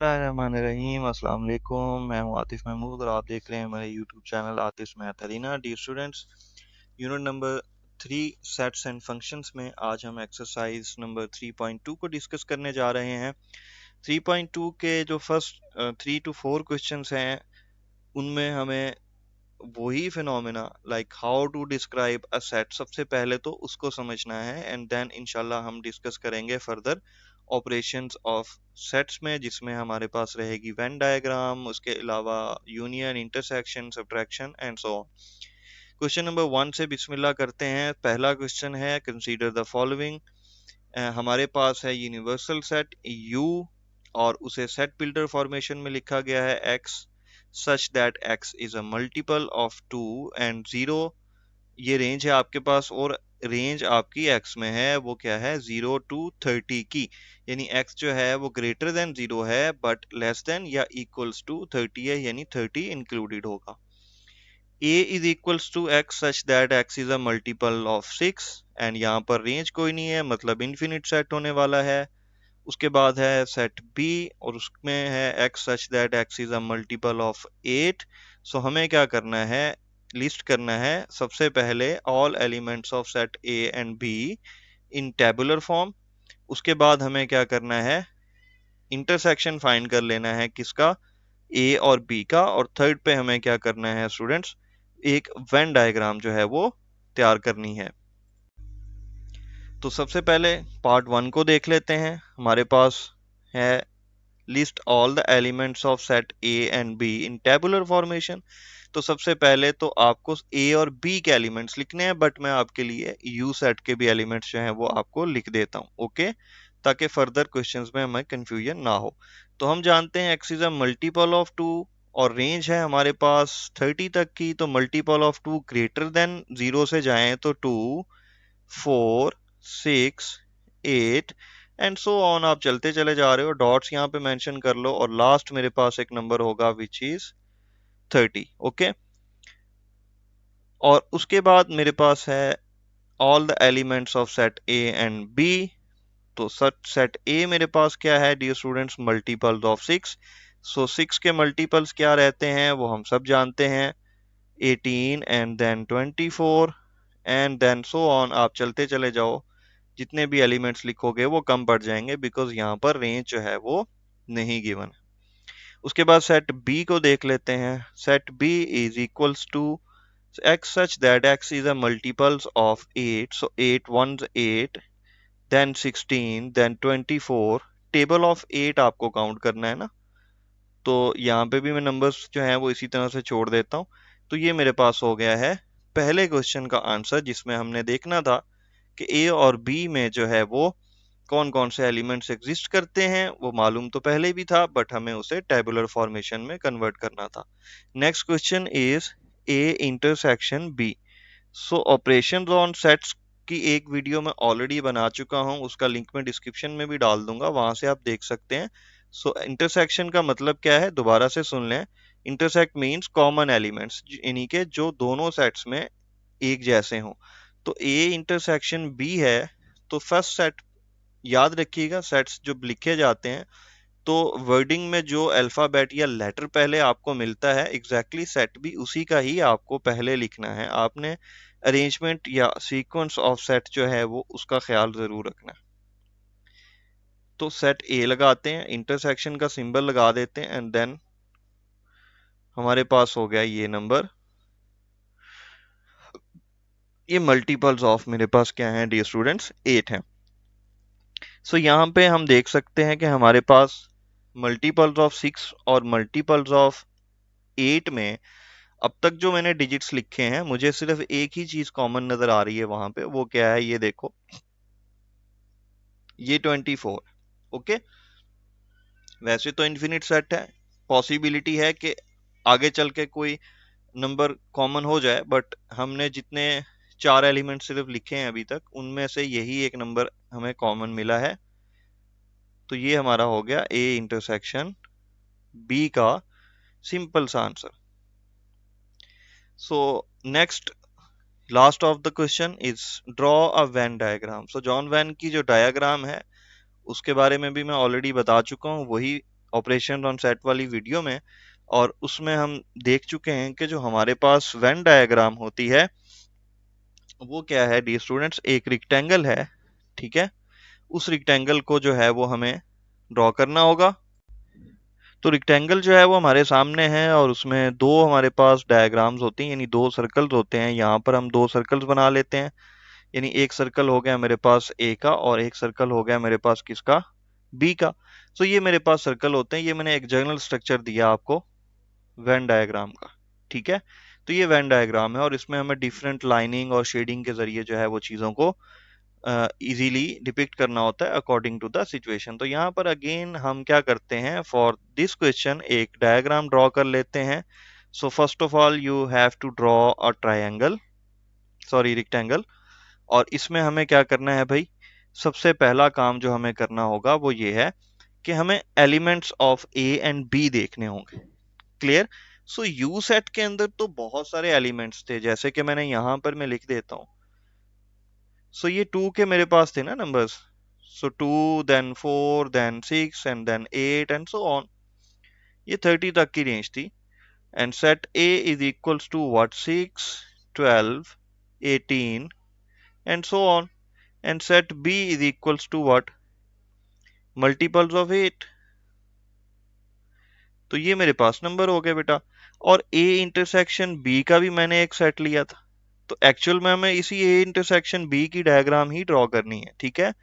बिस्मिल्लाहिर्रहमानिर्रहीम अस्सलाम वालेकुम। मैं हूं आतिफ महमूद और आप देख रहे हैं हमारे YouTube channel Atif Math Arena. Dear students, unit number 3 sets and functions में आज हम एक्सरसाइज नंबर 3.2 को डिस्कस करने जा रहे हैं। 3.2 के जो फर्स्ट 3 to 4 क्वेश्चंस हैं उनमें हमें वही phenomena like how to describe a set सबसे पहले तो उसको समझना है, एंड देन इंशाल्लाह हम डिस्कस करेंगे फर्दर ऑपरेशंस ऑफ सेट्स में, जिसमें हमारे पास रहेगी वेन डायग्राम, उसके अलावा union, intersection, subtraction and so on. Question number 1 से बिस्मिल्लाह करते हैं। पहला क्वेश्चन है कंसीडर द फॉलोइंग। हमारे पास है यूनिवर्सल सेट U और उसे सेट बिल्डर फॉर्मेशन में लिखा गया है X such that X is a multiple of 2 and 0। ये रेंज है आपके पास और रेंज आपकी X में है वो क्या है 0 to 30 की, यानी X जो है वो ग्रेटर देन 0 है बट लेस देन या इक्वल्स टू 30 है, यानी 30 इंक्लूडेड होगा। A is equals to X such that X is a multiple of 6 and यहाँ पर रेंज कोई नहीं है, मतलब इन्फिनिट सेट होने वाला है। उसके बाद है सेट B और उसमें है X such that X is a multiple of 8। सो हमें क्या करना है, लिस्ट करना है सबसे पहले all elements of set A and B in tabular form. उसके बाद हमें क्या करना है, इंटरसेक्शन फाइंड कर लेना है किसका, A और B का। और थर्ड पे हमें क्या करना है स्टूडेंट्स, एक वेन डायग्राम जो है वो तैयार करनी है। तो सबसे पहले पार्ट 1 को देख लेते हैं। हमारे पास है list all the elements of set A and B in tabular formation. तो सबसे पहले तो आपको A और B के एलिमेंट्स लिखने हैं, बट मैं आपके लिए U सेट के भी एलिमेंट्स जो हैं वो आपको लिख देता हूँ, ओके, ताकि फर्दर क्वेश्चंस में हमें कंफ्यूजन ना हो। तो हम जानते हैं X is a multiple of 2 और रेंज है हमारे पास 30 तक की। तो मल्टीपल ऑफ 2 ग्रेटर देन 0 से जाएं तो 2, 4, 6, 8 एंड सो ऑन। आप चलते चले जा रहे हो, डॉट्स यहाँ पे मेंशन कर लो और लास्ट मेरे पास एक नंबर होगा विच इज 30, ओके। और उसके बाद मेरे पास है all the elements of set A and B। तो सेट A मेरे पास क्या है डियर स्टूडेंट्स, मल्टीपल्स ऑफ 6। सो 6 के मल्टीपल्स क्या रहते हैं वो हम सब जानते हैं, 18 and then 24 and then so on. आप चलते चले जाओ, जितने भी एलिमेंट्स लिखोगे वो कम पड़ जाएंगे बिकॉज यहाँ पर रेंज जो है वो नहीं गिवन। उसके बाद सेट B को देख लेते हैं। Set B is equals to X such that X is a multiples of 8, so 8 ones 8, then 16, then 24। Table of 8 आपको काउंट करना है ना, तो यहाँ पे भी मैं नंबर्स जो हैं वो इसी तरह से छोड़ देता हूँ। तो ये मेरे पास हो गया है पहले क्वेश्चन का आंसर, जिसमें हमने देखना था कि A और B में जो है वो कौन कौन से एलिमेंट्स एग्जिस्ट करते हैं। वो मालूम तो पहले भी था बट हमें उसे टेबुलर फॉर्मेशन में कन्वर्ट करना था। Next question is A intersection B। So operations on sets की एक वीडियो मैं ऑलरेडी बना चुका हूं, उसका लिंक मैं डिस्क्रिप्शन में भी डाल दूंगा, वहां से आप देख सकते हैं। सो इंटरसेक्शन का मतलब क्या है, दोबारा से सुन लें। इंटरसेक्ट मींस कॉमन एलिमेंट्स, यानी कि जो दोनों सेट्स में एक जैसे हों। तो A इंटरसेक्शन B है, तो फर्स्ट सेट याद रखिएगा, सेट्स जो लिखे जाते हैं तो वर्डिंग में जो अल्फाबेट या लेटर पहले आपको मिलता है एग्जैक्टली सेट भी उसी का ही आपको पहले लिखना है। आपने अरेंजमेंट या सीक्वेंस ऑफ सेट जो है वो उसका ख्याल जरूर रखना है। तो सेट ए लगाते हैं, इंटरसेक्शन का सिंबल लगा देते हैं एंड देन हमारे पास हो गया ये नंबर। ये मल्टीपल्स ऑफ मेरे पास क्या है डियर स्टूडेंट्स, 8 है। सो यहाँ पे हम देख सकते हैं कि हमारे पास मल्टीपल्स ऑफ 6 और मल्टीपल्स ऑफ 8 में अब तक जो मैंने डिजिट्स लिखे हैं मुझे सिर्फ एक ही चीज कॉमन नजर आ रही है वहां पे, वो क्या है ये देखो, ये 24, ओके। वैसे तो इन्फिनिट सेट है, पॉसिबिलिटी है कि आगे चल के कोई नंबर कॉमन हो जाए, बट हमने जितने 4 एलिमेंट सिर्फ लिखे हैं अभी तक उनमें से यही एक नंबर हमें कॉमन मिला है। तो ये हमारा हो गया A इंटरसेक्शन B का सिंपल सा answer. So next last of the question is draw a Venn diagram. So John when की जो डायग्राम है उसके बारे में भी मैं ऑलरेडी बता चुका हूँ, वही ऑपरेशन ऑन सेट वाली वीडियो में, और उसमें हम देख चुके हैं कि जो हमारे पास वेन डायग्राम होती है वो क्या है डी स्टूडेंट्स, एक रिक्टेंगल है, ठीक है। उस रिक्टेंगल को जो है वो हमें ड्रॉ करना होगा। तो रिक्टेंगल जो है वो हमारे सामने है और उसमें दो हमारे पास डायग्राम्स होती हैं, यानी दो सर्कल्स होते हैं। यहाँ पर हम दो सर्कल्स बना लेते हैं, यानी एक सर्कल हो गया मेरे पास ए का और एक सर्कल हो गया मेरे पास किसका, बी का। तो ये मेरे पास सर्कल होते हैं। ये मैंने एक जनरल स्ट्रक्चर दिया आपको वेन डायग्राम का, ठीक है। तो ये वेन डायग्राम है और इसमें हमें डिफरेंट लाइनिंग और शेडिंग के जरिए जो है वो चीज़ों को इजीली डिपिक्ट करना होता है अकॉर्डिंग टू द सिचुएशन। तो यहाँ पर अगेन हम क्या करते हैं, फॉर दिस क्वेश्चन एक डायग्राम ड्रॉ कर लेते हैं। So first of all you have to draw a triangle, sorry rectangle. और इसमें हमें क्या करना है भाई, सबसे पहला काम जो हमें करना होगा वो ये है कि हमें elements of A and B देखने होंगे। क्लियर। सो यू सेट के अंदर तो बहुत सारे एलिमेंट्स थे, जैसे कि मैंने यहां पर मैं लिख देता हूं। सो ये टू के मेरे पास थे ना numbers. So two, then four, then six and then eight and so on. ये 30 तक की रेंज थी। And set A is equals to what, 6, 12, 18 and so on. And set B is equals to what, multiples of 8। तो ये मेरे पास number हो गए बेटा। और ए इंटरसेक्शन बी का भी मैंने एक सेट लिया था, तो एक्चुअल में हमें इसी ए इंटरसेक्शन बी की डायग्राम ही ड्रॉ करनी है, ठीक है।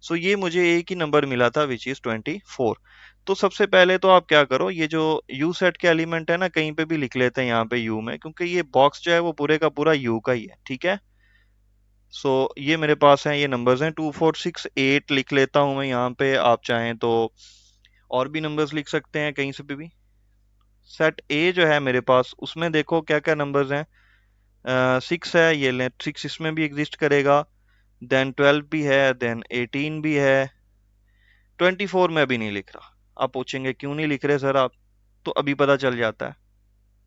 सो ये मुझे ए की नंबर मिला था विच इज 24। तो सबसे पहले तो आप क्या करो, ये जो यू सेट के एलिमेंट है ना, कहीं पे भी लिख लेते हैं यहाँ पे यू में, क्योंकि ये बॉक्स जो है वो पूरे का पूरा यू का ही है, ठीक है। सो ये मेरे पास है, ये नंबर्स हैं 2, 4, 6, 8 लिख लेता हूँ मैं यहाँ पे। आप चाहें तो और भी नंबर्स लिख सकते हैं कहीं से भी। सेट ए जो है मेरे पास उसमें देखो क्या क्या नंबर्स हैं। 6 है, ये ले 6 इसमें भी एग्जिस्ट करेगा। देन 12 भी है, देन 18 भी है। 24 में अभी नहीं लिख रहा। आप पूछेंगे क्यों नहीं लिख रहे सर आप, तो अभी पता चल जाता है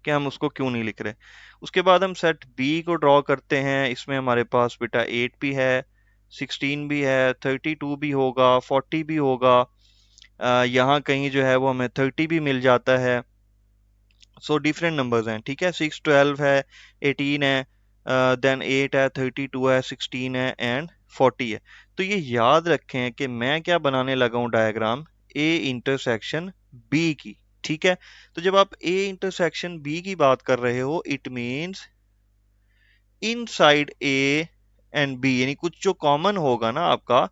कि हम उसको क्यों नहीं लिख रहे। उसके बाद हम सेट बी को ड्रॉ करते हैं। इसमें हमारे पास बेटा 8 भी है, 16 भी है, 32 भी होगा, 40 भी होगा। यहाँ कहीं जो है वो हमें 30 भी मिल जाता है। सो डिफरेंट नंबर्स हैं, ठीक है। 6, 12 है, 18 है, देन 8 है, 32 है, 16 है एंड 40 है। तो ये याद रखें कि मैं क्या बनाने लगा हूँ डायग्राम, ए इंटरसेक्शन बी की, ठीक है। तो जब आप ए इंटरसेक्शन बी की बात कर रहे हो, it means inside A and B, यानी कुछ जो कॉमन होगा ना आपका,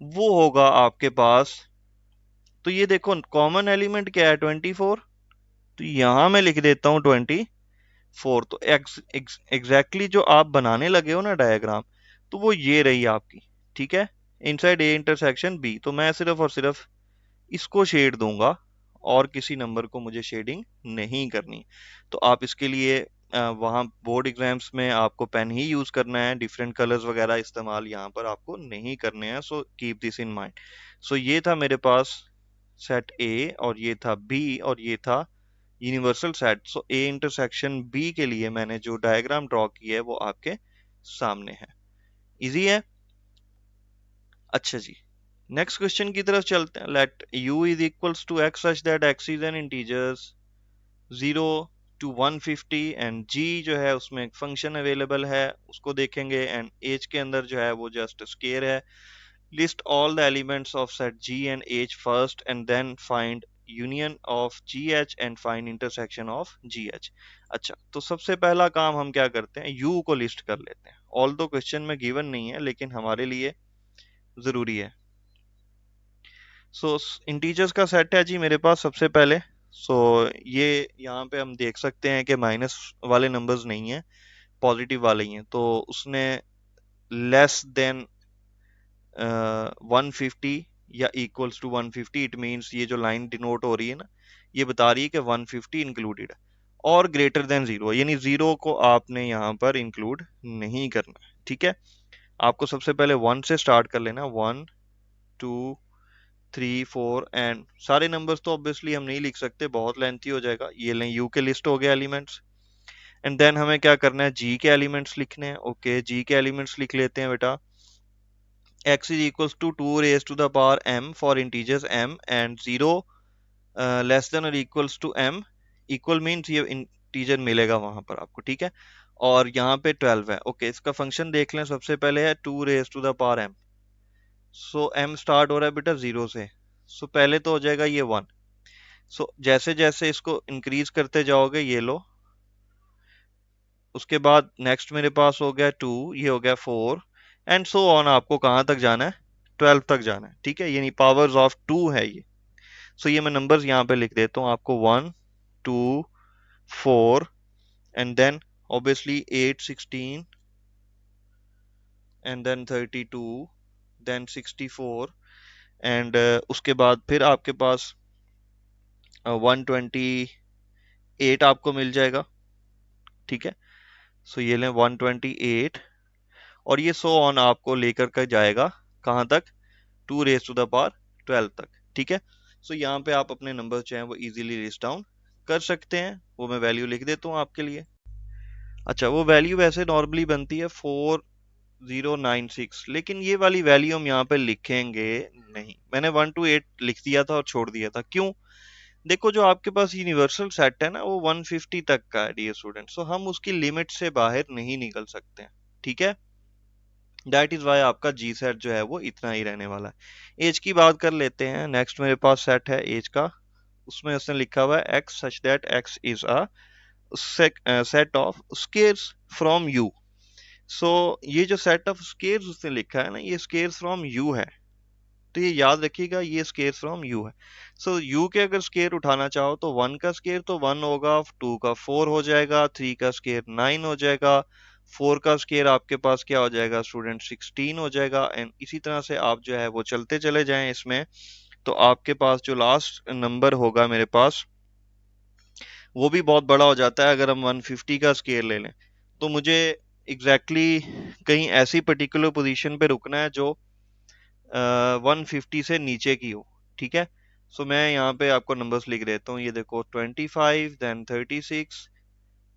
वो होगा आपके पास। तो ये देखो कॉमन एलिमेंट क्या है, 24। तो यहां मैं लिख देता हूँ 24। तो एग्जैक्टली जो आप बनाने लगे हो ना डायग्राम, तो वो ये रही आपकी, ठीक है। इनसाइड ए इंटरसेक्शन बी, तो मैं सिर्फ और सिर्फ इसको शेड दूंगा और किसी नंबर को मुझे शेडिंग नहीं करनी। तो आप इसके लिए वहाँ बोर्ड एग्जाम्स में आपको पेन ही यूज करना है, डिफरेंट कलर्स वगैरह इस्तेमाल यहाँ पर आपको नहीं करने हैं। So keep this in mind. So ये था मेरे पास सेट ए और ये था बी और ये था universal set. So A intersection B के लिए मैंने जो डायग्राम ड्रॉ की है वो आपके सामने है। इजी है। अच्छा जी, नेक्स्ट क्वेश्चन की तरफ चलते हैं। Let u is equals to x such that x is an integers 0 to 150 and g जो है उसमें एक फंक्शन अवेलेबल है, उसको देखेंगे। एंड h के अंदर जो है वो जस्ट स्केयर है। List all the elements of set g and h first and then find union of gh and find intersection of gh। अच्छा, तो सबसे पहला काम हम क्या करते हैं, u को लिस्ट कर लेते हैं। ऑल दो क्वेश्चन में गिवन नहीं है लेकिन हमारे लिए जरूरी है। सो इंटीजर्स का सेट है जी मेरे पास सबसे पहले। सो ये यहाँ पे हम देख सकते हैं कि माइनस वाले नंबर्स नहीं है, पॉजिटिव वाले ही हैं। तो उसने लेस देन 150 या इक्वल्स टू 150, इट मींस ये जो लाइन डिनोट हो रही है ना, ये बता रही है कि 150 इंक्लूडेड है। और ग्रेटर देन जीरो, यानी जीरो को आपने यहाँ पर इंक्लूड नहीं करना, ठीक है। आपको सबसे पहले 1 से स्टार्ट कर लेना, 1, 2, 3, 4 एंड सारे नंबर्स तो ऑब्वियसली हम नहीं लिख सकते, बहुत लेंथी हो जाएगा। ये लें यू के लिस्ट हो गए एलिमेंट्स। एंड देन हमें क्या करना है, जी के एलिमेंट्स लिखने हैं। ओके, जी के एलिमेंट्स लिख लेते हैं बेटा। x is equals to 2 raised to the power m for integers m and 0 less than और equals to m, equal means ये इंटीजर मिलेगा वहां पर आपको, ठीक है। और यहाँ पे 12 है। ओके, इसका फंक्शन देख लें। सबसे पहले है 2 raise to the power m। So m start हो रहा है बेटा जीरो से। सो पहले तो हो जाएगा ये 1। सो जैसे जैसे इसको इंक्रीज करते जाओगे, ये लो, उसके बाद नेक्स्ट मेरे पास हो गया 2, ये हो गया 4, एंड सो ऑन। आपको कहाँ तक जाना है? 12 तक जाना है, ठीक है। यानी पावर्स ऑफ 2 है ये। सो ये मैं नंबर्स यहाँ पे लिख देता हूँ आपको। 1, 2, 4, and then obviously 8, 16, and then 32, then 64, and उसके बाद फिर आपके पास 128 आपको मिल जाएगा, ठीक है। सो ये लें 128, और ये सो ऑन आपको लेकर के जाएगा कहाँ तक? 2 रेज टू द पावर 12 तक, ठीक है। सो यहाँ पे आप अपने नंबर जो हैं वो इजीली लिस्ट डाउन कर सकते हैं। वो मैं वैल्यू लिख देता हूँ आपके लिए। अच्छा, वो वैल्यू वैसे नॉर्मली बनती है 4096, लेकिन ये वाली वैल्यू हम यहाँ पे लिखेंगे नहीं। मैंने 1 to 8 लिख दिया था और छोड़ दिया था। क्यों? देखो, जो आपके पास यूनिवर्सल सेट है ना, वो 150 तक का है डियर स्टूडेंट। सो हम उसकी लिमिट से बाहर नहीं निकल सकते हैं, ठीक है। दैट इज वाई आपका जी सेट जो है वो इतना ही रहने वाला है। एज की बात कर लेते हैं। नेक्स्ट मेरे पास सेट है एज का। उसमें उसने लिखा हुआ है X such that X is a set of squares from U. So ये जो सेट ऑफ स्केयर्स उसने लिखा है ना, ये स्केयर्स फ्रॉम यू है। तो ये याद रखिएगा, ये स्केयर फ्रॉम यू है। सो यू के अगर स्केयर उठाना चाहो तो 1 का स्केयर तो 1 होगा, 2 का 4 हो जाएगा, 3 का स्केयर 9 हो जाएगा, 4 का स्केयर आपके पास क्या हो जाएगा स्टूडेंट? 16 हो जाएगा। एंड इसी तरह से आप जो है वो चलते चले जाएं इसमें। तो आपके पास जो लास्ट नंबर होगा मेरे पास, वो भी बहुत बड़ा हो जाता है। अगर हम 150 का स्केयर ले लें तो मुझे कहीं ऐसी पर्टिकुलर पोजीशन पे रुकना है जो 150 से नीचे की हो, ठीक है। सो मैं यहाँ पे आपको नंबर्स लिख देता हूँ। ये देखो 25, देन 36,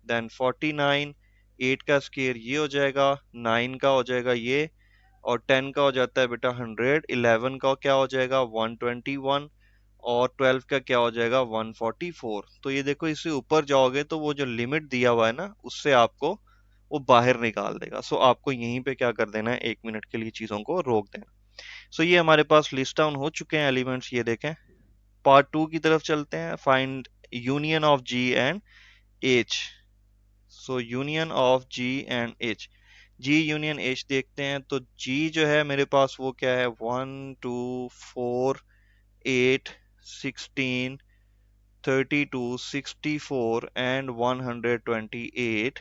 देन 49, 8 का स्केयर ये हो जाएगा, 9 का हो जाएगा ये, और 10 का हो जाता है बेटा 100, 11 का क्या हो जाएगा 121, और 12 का क्या हो जाएगा 144। तो ये देखो, इससे ऊपर जाओगे तो वो जो लिमिट दिया हुआ है ना, उससे आपको वो बाहर निकाल देगा। सो आपको यहीं पे क्या कर देना है, 1 मिनट के लिए चीजों को रोक देना। सो ये हमारे पास लिस्ट डाउन हो चुके हैं एलिमेंट्स। ये देखें, पार्ट 2 की तरफ चलते हैं। Find union of G and H. So union of G and H, G union H देखते हैं। तो जी जो है मेरे पास वो क्या है? 1, 2, 4, 8, 16, 32, 64 एंड 128।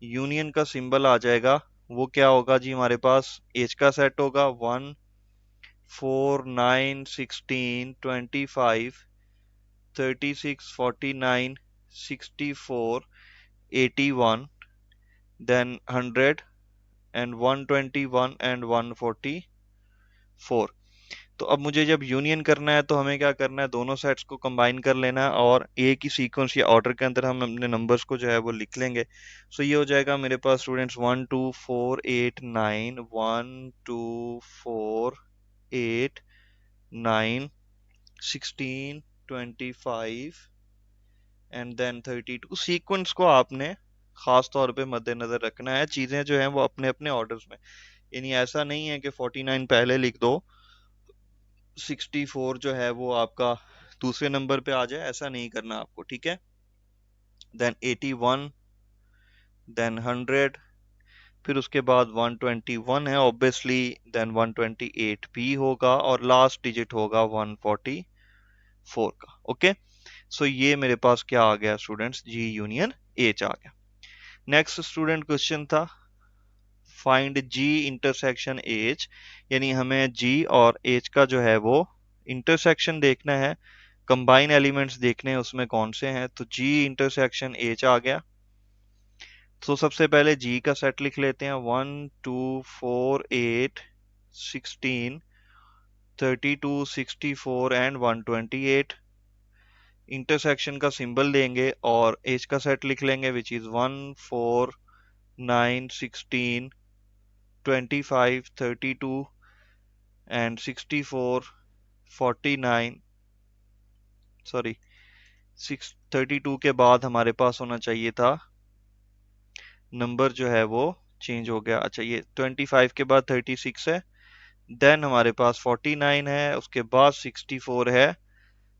यूनियन का सिंबल आ जाएगा, वो क्या होगा जी? हमारे पास एच का सेट होगा 1, 4, 9, 16, 25, 36, 49, 64, 81, then 100 and 121 and 144। तो अब मुझे जब यूनियन करना है तो हमें क्या करना है? दोनों सेट्स को कंबाइन कर लेना है और एक ही सीक्वेंस या ऑर्डर के अंदर हम अपने नंबर्स को जो है वो लिख लेंगे। सो ये हो जाएगा मेरे पास स्टूडेंट्स 1, 2, 4, 8, 9, 1, 2, 4, 8, 9, 16, 25 एंड देन 32। सीक्वेंस को आपने खास तौर पे मद्देनजर रखना है। चीजें जो हैं वो अपने अपने ऑर्डर्स में, यानी ऐसा नहीं है कि 49 पहले लिख दो, 64 जो है वो आपका दूसरे नंबर पे आ जाए। ऐसा नहीं करना आपको, ठीक है। देन 81, देन 100, फिर उसके बाद 121 है ऑब्वियसली, देन 128 भी होगा, और लास्ट डिजिट होगा 144 का। ओके, सो ये मेरे पास क्या आ गया स्टूडेंट्स? जी यूनियन एच आ गया। नेक्स्ट स्टूडेंट क्वेश्चन था फाइंड जी इंटरसेक्शन एच, यानी हमें जी और एच का जो है वो इंटरसेक्शन देखना है। कंबाइन एलिमेंट्स देखने हैं उसमें कौन से हैं। तो जी इंटरसेक्शन एच आ गया। तो सबसे पहले जी का सेट लिख लेते हैं। 1, 2, 4, 8, 16, 32, 64 एंड 128। इंटरसेक्शन का सिंबल देंगे और एच का सेट लिख लेंगे, विच इज 1, 4, 9, 16, 25, 32 एंड 64, 49 सॉरी 632 के बाद हमारे पास होना चाहिए था नंबर जो है वो चेंज हो गया। अच्छा ये 25 के बाद 36 है, देन हमारे पास 49 है, उसके बाद 64 है,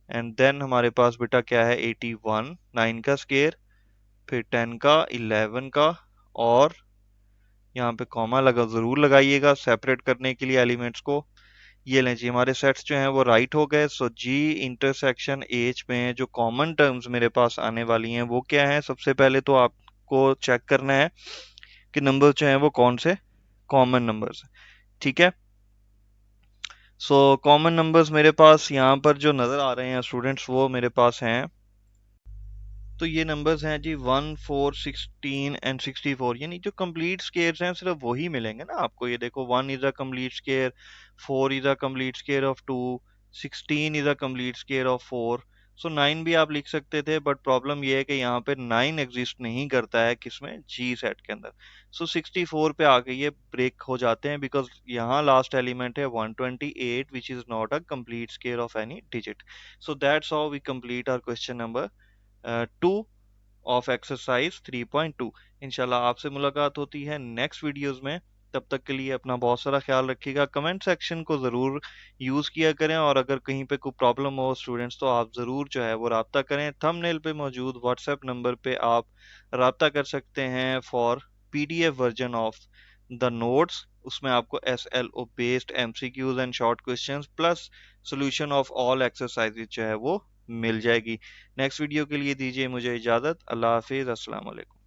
एंड देन हमारे पास बेटा क्या है 81, 9 का स्केयर, फिर 10 का, 11 का, और यहाँ पे कॉमा लगा जरूर लगाइएगा सेपरेट करने के लिए एलिमेंट्स को। ये लें जी हमारे सेट्स जो हैं वो राइट हो गए। सो जी इंटरसेक्शन एच में जो कॉमन टर्म्स मेरे पास आने वाली हैं वो क्या है, सबसे पहले तो आपको चेक करना है कि नंबर जो हैं वो कौन से कॉमन नंबर्स हैं। ठीक है, सो कॉमन नंबर्स मेरे पास यहाँ पर जो नज़र आ रहे हैं स्टूडेंट्स वो मेरे पास हैं, तो ये नंबर्स हैं जी 1, 4, 16 एंड 64, यानी जो कंप्लीट स्केयर्स हैं सिर्फ वही मिलेंगे ना आपको। ये देखो 1 is a complete square, 4 is a complete square of 2, 16 is a complete square of 4, सो 9 भी आप लिख सकते थे, बट प्रॉब्लम ये है कि यहाँ पे 9 एग्जिस्ट नहीं करता है किसमें, जी सेट के अंदर। सो 64 पे आके ये ब्रेक हो जाते हैं बिकॉज यहाँ लास्ट एलिमेंट है 128 which is not a complete square of any digit. So that's how we complete our question number 2 of exercise 3.2। इंशाल्लाह आपसे मुलाकात होती है नेक्स्ट वीडियोस में। तब तक के लिए अपना बहुत सारा ख्याल रखिएगा। कमेंट सेक्शन को ज़रूर यूज़ किया करें, और अगर कहीं पे कोई प्रॉब्लम हो स्टूडेंट्स तो आप ज़रूर जो है वो राब्ता करें। थंबनेल पे मौजूद व्हाट्सएप नंबर पे आप राब्ता कर सकते हैं for PDF version of the notes. उसमें आपको SLO based MCQs and short questions plus solution of all exercises जो है वो मिल जाएगी। नेक्स्ट वीडियो के लिए दीजिए मुझे इजाज़त। अल्लाह हाफिज़, अस्सलाम वालेकुम।